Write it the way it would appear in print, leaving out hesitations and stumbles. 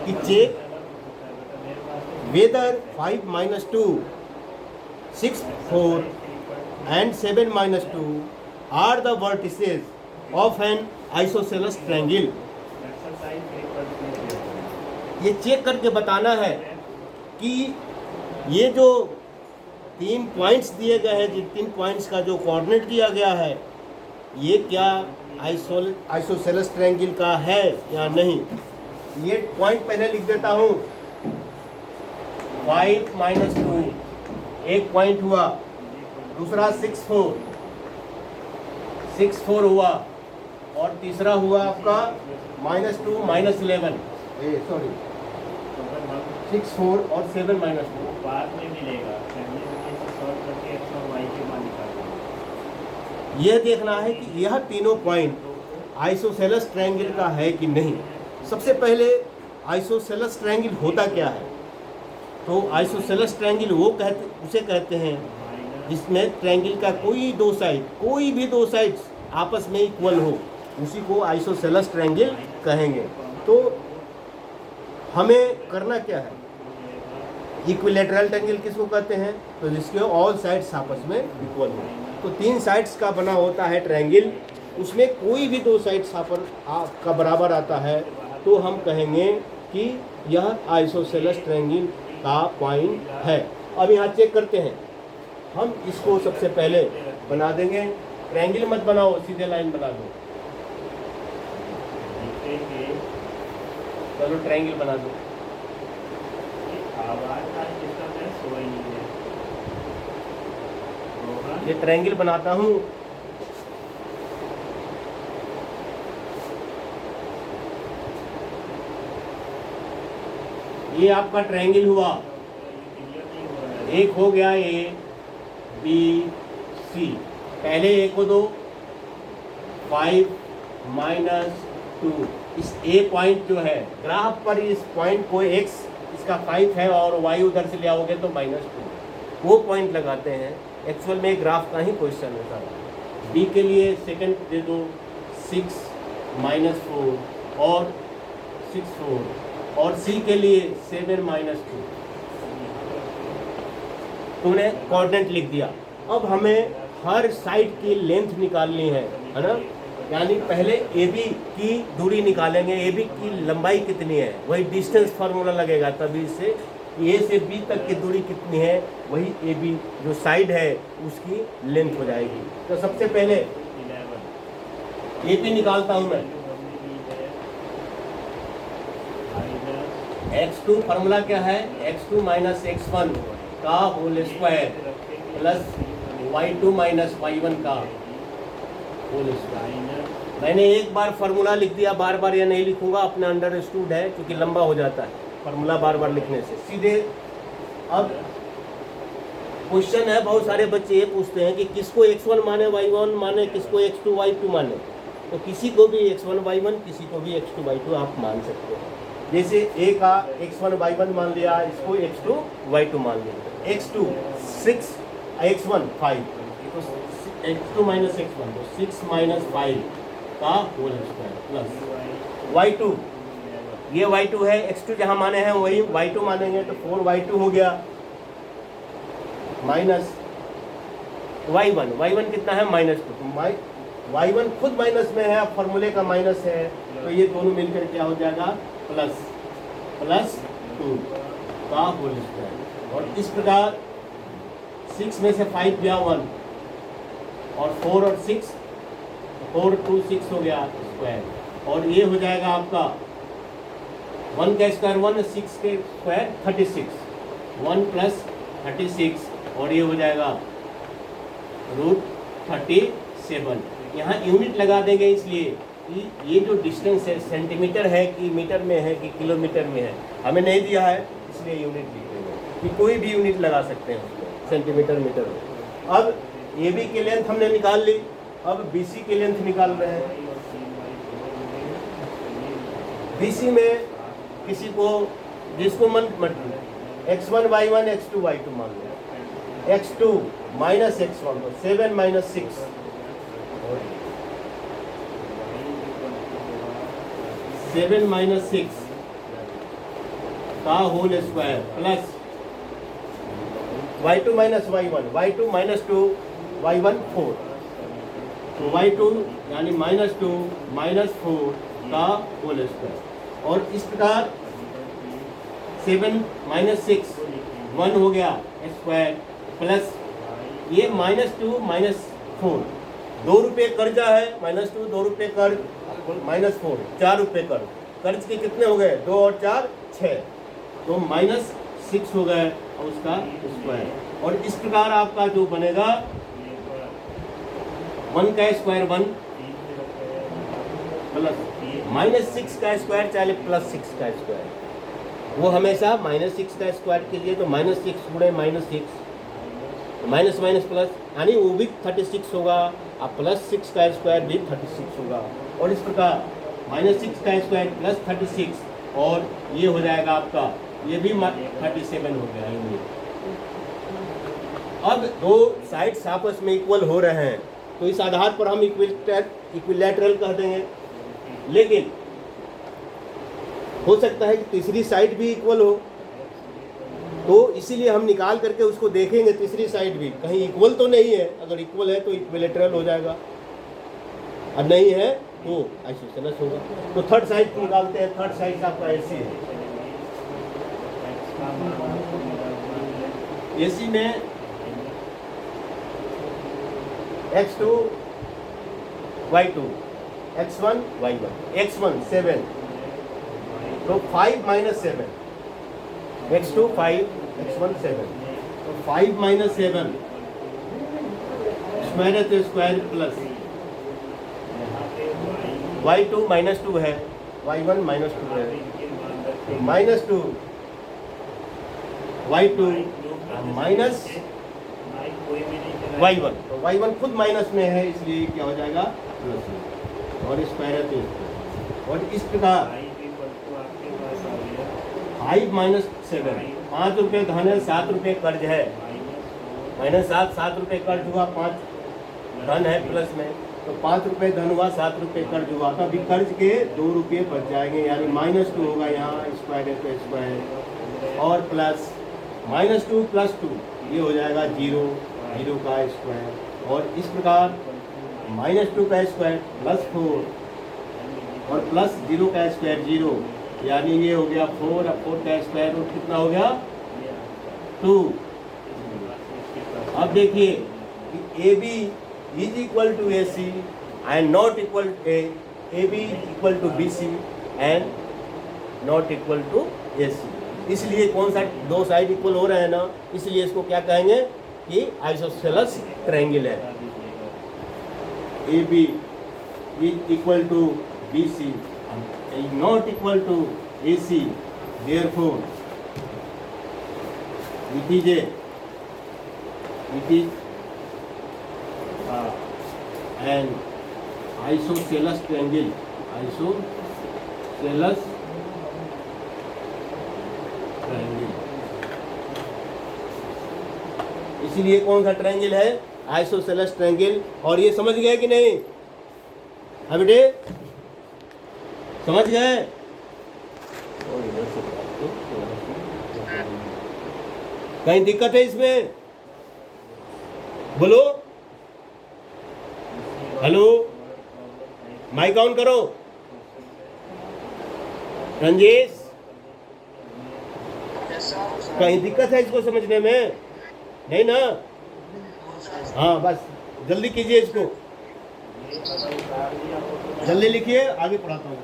कि check whether 5 minus 2, 6, 4 and 7 minus 2 are the vertices of an isosceles triangle. ये check करके बताना है कि ये जो 3 पॉइंट्स दिए गए हैं, जिन 3 पॉइंट्स का जो कोऑर्डिनेट दिया गया है, ये क्या आइसोसेलेस ट्रायंगल का है या नहीं. ये पॉइंट पहले लिख देता हूँ. 5 minus 2 एक पॉइंट हुआ, दूसरा 6 4 हुआ, और तीसरा हुआ आपका -2 -11, सॉरी 6 4 और 7 minus 2 बाद में मिलेगा. सॉल्व करके x और y के मान निकालना. यह देखना है कि यह तीनों पॉइंट आइसोसेलेस ट्रायंगल का है कि नहीं. सबसे पहले आइसोसेलेस ट्रायंगल होता क्या है? तो आइसोसेलेस ट्रायंगल उसे कहते हैं जिसमें ट्रायंगल का कोई भी दो साइड्स आपस में इक्वल हो, उसी को आइसोसेलेस ट्रायंगल कहेंगे. तो हमें करना क्या है? इक्विलैटरल ट्रायंगल किसको कहते हैं? तो जिसके ऑल साइड्स आपस में इक्वल हो. तो 3 साइड्स का बना होता है ट्रायंगल, उसमें कोई भी 2 साइड्स का बराबर आता है, तो हम कहेंगे कि यह आइसोसेलेस ट्रायंगल का पॉइंट है. अब यहाँ चेक करते हैं. हम इसको सबसे पहले बना देंगे. ट्रायंगल मत बनाओ, सीधे लाइन बना दो. चलो ट्रायंगल बना दो. ये ट्रायंगल बनाता हूँ. ये आपका ट्रायंगल हुआ. एक हो गया A B C. पहले A को दो 5 -2. इस A पॉइंट जो है ग्राफ पर, इस पॉइंट को X इसका 5 है और Y उधर से ले आओगे तो -2, वो पॉइंट लगाते हैं. एक्चुअल में ग्राफ का ही क्वेश्चन होता है. B के लिए सेकंड दे दो 6 -4 और 6 4, और C के लिए 7 -2. तुमने कोऑर्डिनेट लिख दिया. अब हमें हर साइड की लेंथ निकालनी है ना. यानी पहले AB की दूरी निकालेंगे. AB की लंबाई कितनी है, वही डिस्टेंस फार्मूला लगेगा. तभी से A से B तक की दूरी कितनी है, वही AB जो साइड है उसकी लेंथ हो जाएगी. तो सबसे पहले AB निकालता हूँ मैं. x2 फार्मूला क्या है? x2 - x1 का whole square plus y2 - y1 का होल स्क्वायर. मैंने एक बार फार्मूला लिख दिया, बार बार यह नहीं लिखूंगा, अपने अंडरस्टूड है, क्योंकि लंबा हो जाता है फार्मूला बार बार लिखने से. सीधे अब क्वेश्चन है, बहुत सारे बच्चे ये पूछते हैं कि किसको x1 माने, y1 माने, किसको x2 y2 माने. तो किसी को भी x1 y1, किसी को भी x2 y2 आप मान सकते हो. जैसे A का x1 y1 मान लिया, इसको x2 y2 मान लिया. x2 6 x1 5, तो x2 - x1 तो 6 - 5 का होल स्क्वायर प्लस y2. ये y2 है, x2 जहाँ माने हैं वही y2 मानेंगे, तो 4y2 हो गया माइनस y1 कितना है -2. तो y1 खुद माइनस में है, अब फॉर्मूले का माइनस है, तो ये दोनों मिलकर क्या हो जाएगा +2 का होल स्क्वायर. और इस प्रकार 6 में से 5 गया 1, और 4 और 6, 4 2 6 हो गया स्क्वायर. और ये हो जाएगा आपका 1 का स्क्वायर 1, 6 के स्क्वायर 36, 1 + 36, और ये हो जाएगा √37. यहाँ यूनिट लगा देंगे, इसलिए कि ये जो डिस्टेंस है सेंटीमीटर है कि मीटर में है कि किलोमीटर में है, हमें नहीं दिया है, इसलिए यूनिट लिख देंगे. कि कोई भी यूनिट लगा सकते हैं उसको, सेंटीमीटर मीटर. अब AB की लेंथ हमने निकाल ली, अब BC की लेंथ निकाल रहे हैं. BC में किसी को जिसको मन x1 y1 x2 y2 मान लो. x2 - x1 तो 7 - 6, 7 - 6 का whole square plus y2 minus y1, y2 minus 2, y1 4, तो y2 यानी -2 -4 का होल स्क्वायर। और इस प्रकार 7 - 6 1 हो गया स्क्वायर प्लस ये -2 -4 2 रुपये कर्जा है, -2 2 रुपये कर्ज, -4 4 रुपये कर्ज, कर्ज के कितने हो गए 2 और 4 6, तो -6 हो गए और उसका स्क्वायर। और इस प्रकार आपका जो बनेगा 1 का स्क्वायर 1 प्लस -6 का स्क्वायर चाहे +6 का स्क्वायर, वो हमेशा -6 का स्क्वायर के लिए तो -6 गुणे -6 माइनस माइनस प्लस, यानी वो भी 36 होगा और +6 का स्क्वायर भी 36 होगा। और इस प्रकार -6 का स्क्वायर प्लस 36 और ये हो जाएगा आपका ये भी 37 हो गया ये। अब दो साइड्स आपस में इक्वल हो रहे हैं तो इस आधार पर हम इक्विलैटरल कह देंगे, लेकिन हो सकता है कि तीसरी साइड भी इक्वल हो, तो इसीलिए हम निकाल करके उसको देखेंगे तीसरी साइड भी कहीं इक्वल तो नहीं है। अगर इक्वल है तो इक्विलैटरल हो जाएगा, और नहीं है तो आइसोसेलेस होगा। तो थर्ड साइड निकालते हैं। थर्ड साइड आपका एसी है। एसी में x2 y2 x1 y1, x1 7 तो 5 - 7, x2 5 x1 7, तो 5 - 7 स्क्वायर है तो स्क्वायर प्लस y2 -2 है, y1 -2 है, तो -2 y2 माइनस y1, तो y1 खुद माइनस में है इसलिए क्या हो जाएगा प्लस, और स्क्वायर है तो स्क्वायर। और इस प्रकार 5 - 7 5 रुपये धन है, 7 रुपये कर्ज है, -7 7 रुपये कर्ज हुआ, 5 धन है प्लस में, तो 5 रुपये धन हुआ, 7 रुपये कर्ज हुआ, तो अभी कर्ज के 2 रुपये बच जाएंगे, यानी -2 होगा यहाँ, स्क्वायर है तो स्क्वायर, और प्लस -2 + 2 ये हो जाएगा 0 0 का स्क्वायर। और इस प्रकार -2 का स्क्वायर +4 और प्लस 0 का स्क्वायर 0, यानी ये हो गया 4, अब 4 का स्क्वायर रूट कितना हो गया 2। अब देखिए कि AB is equal to AC and not equal AB equal to BC and not equal to AC। इसलिए कौन सा दो साइड इक्वल हो रहे हैं ना, इसलिए इसको क्या कहेंगे कि आइसोसेलेस ट्रायंगल है। AB is equal to BC is not equal to AC, therefore it is an isosceles triangle, isosceles triangle। इसीलिए कौन सा ट्रायंगल है आइसोसेलेस ट्रायंगल। और ये समझ गए कि नहीं हाँ बेटे, समझ गए? कहीं दिक्कत है इसमें? बोलो, हेलो, माइक ऑन करो। रंजेश, कहीं दिक्कत है इसको समझने में? नहीं ना? हाँ बस जल्दी कीजिए, इसको जल्दी लिखिए, आगे पढ़ाता हूँ।